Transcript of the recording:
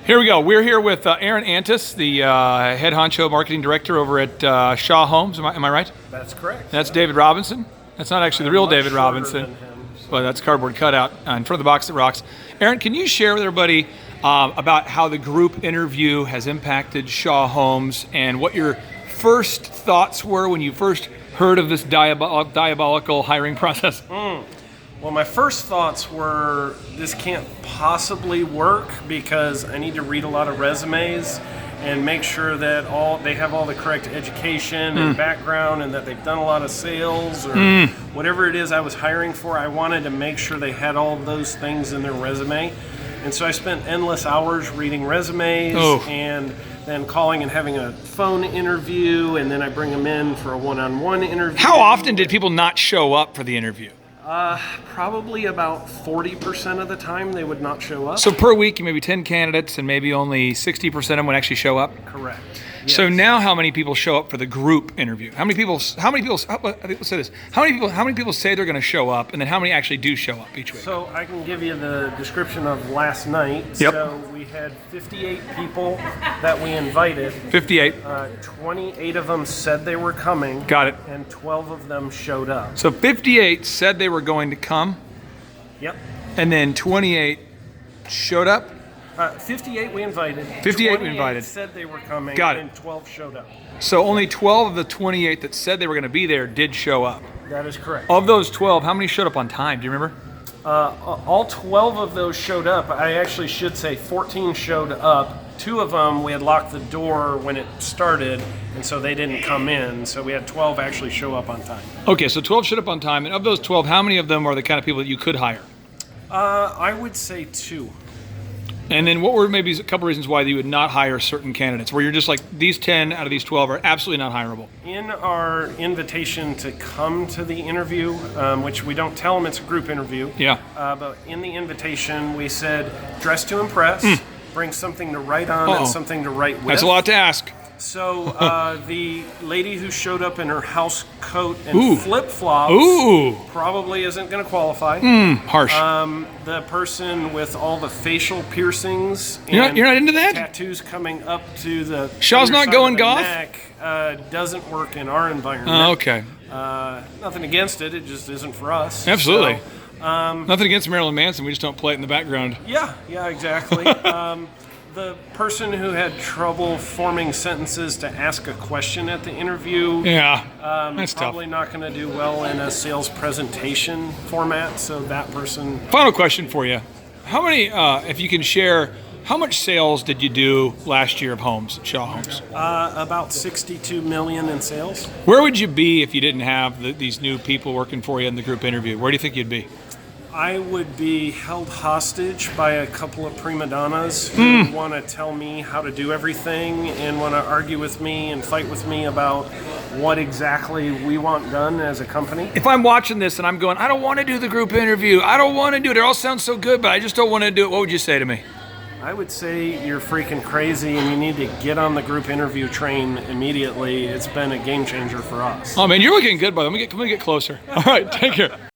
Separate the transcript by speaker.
Speaker 1: Here we go. We're here with Aaron Antis, the head honcho marketing director over at Shaw Homes. Am I right?
Speaker 2: That's correct.
Speaker 1: That's David Robinson. That's not actually the real David Robinson, but that's cardboard cutout in front of the box that rocks. Aaron, can you share with everybody about how the group interview has impacted Shaw Homes and what your first thoughts were when you first heard of this diabolical hiring process?
Speaker 2: Well, my first thoughts were this can't possibly work because I need to read a lot of resumes and make sure that they have all the correct education and background and that they've done a lot of sales or whatever it is I was hiring for. I wanted to make sure they had all of those things in their resume. And so I spent endless hours reading resumes and then calling and having a phone interview, and then I bring them in for a one-on-one interview.
Speaker 1: How often did people not show up for the interview?
Speaker 2: Probably about 40% of the time they would not show up.
Speaker 1: So per week, maybe 10 candidates, and maybe only 60% of them would actually show up?
Speaker 2: Correct.
Speaker 1: So
Speaker 2: Yes.
Speaker 1: now, how many people show up for the group interview? How many people say this? How many people say they're going to show up, and then how many actually do show up each week?
Speaker 2: So I can give you the description of last night.
Speaker 1: Yep.
Speaker 2: So we had 58 people that we invited.
Speaker 1: 58.
Speaker 2: 28 of them said they were coming.
Speaker 1: Got it.
Speaker 2: And 12 of them showed up.
Speaker 1: So 58 said they were going to come,
Speaker 2: Yep.
Speaker 1: and then 28 showed up.
Speaker 2: 58 we invited.
Speaker 1: 58 we
Speaker 2: 28
Speaker 1: invited.
Speaker 2: said they were coming.
Speaker 1: Got it.
Speaker 2: And 12 showed up.
Speaker 1: So only 12 of the 28 that said they were going to be there did show up.
Speaker 2: That is correct.
Speaker 1: Of those 12, how many showed up on time? Do you remember?
Speaker 2: All 12 of those showed up. I actually should say 14 showed up. 2 of them, we had locked the door when it started, and so they didn't come in. So we had 12 actually show up on time.
Speaker 1: Okay, so 12 showed up on time. And of those 12, how many of them are the kind of people that you could hire?
Speaker 2: I would say 2.
Speaker 1: And then what were maybe a couple reasons why you would not hire certain candidates, where you're just like, these 10 out of these 12 are absolutely not hireable?
Speaker 2: In our invitation to come to the interview, which we don't tell them it's a group interview,
Speaker 1: Yeah.
Speaker 2: but in the invitation we said, dress to impress, bring something to write on
Speaker 1: Uh-oh.
Speaker 2: and something to write with.
Speaker 1: That's a lot to ask.
Speaker 2: So the lady who showed up in her house coat and
Speaker 1: Ooh.
Speaker 2: flip-flops
Speaker 1: Ooh,
Speaker 2: probably isn't going to qualify.
Speaker 1: harsh.
Speaker 2: The person with all the facial piercings
Speaker 1: You're
Speaker 2: and
Speaker 1: not into that?
Speaker 2: tattoos coming up to the
Speaker 1: Shaw's
Speaker 2: other
Speaker 1: not
Speaker 2: side
Speaker 1: going
Speaker 2: of the
Speaker 1: goth?
Speaker 2: neck doesn't work in our environment.
Speaker 1: Okay.
Speaker 2: Nothing against it, it just isn't for us.
Speaker 1: Absolutely.
Speaker 2: So,
Speaker 1: Nothing against Marilyn Manson, we just don't play it in the background.
Speaker 2: yeah, exactly. The person who had trouble forming sentences to ask a question at the interview,
Speaker 1: Yeah, that's tough.
Speaker 2: probably not going to do well in a sales presentation format, so that person...
Speaker 1: Final question for you. How many, if you can share, how much sales did you do last year of homes, Shaw Homes?
Speaker 2: About 62 million in sales.
Speaker 1: Where would you be if you didn't have these new people working for you in the group interview? Where do you think you'd be?
Speaker 2: I would be held hostage by a couple of prima donnas who want to tell me how to do everything and want to argue with me and fight with me about what exactly we want done as a company.
Speaker 1: If I'm watching this and I'm going, I don't want to do the group interview, I don't want to do it, it all sounds so good, but I just don't want to do it, what would you say to me?
Speaker 2: I would say you're freaking crazy and you need to get on the group interview train immediately. It's been a game changer for us.
Speaker 1: Oh man, you're looking good, brother. Let me get closer. All right, take care.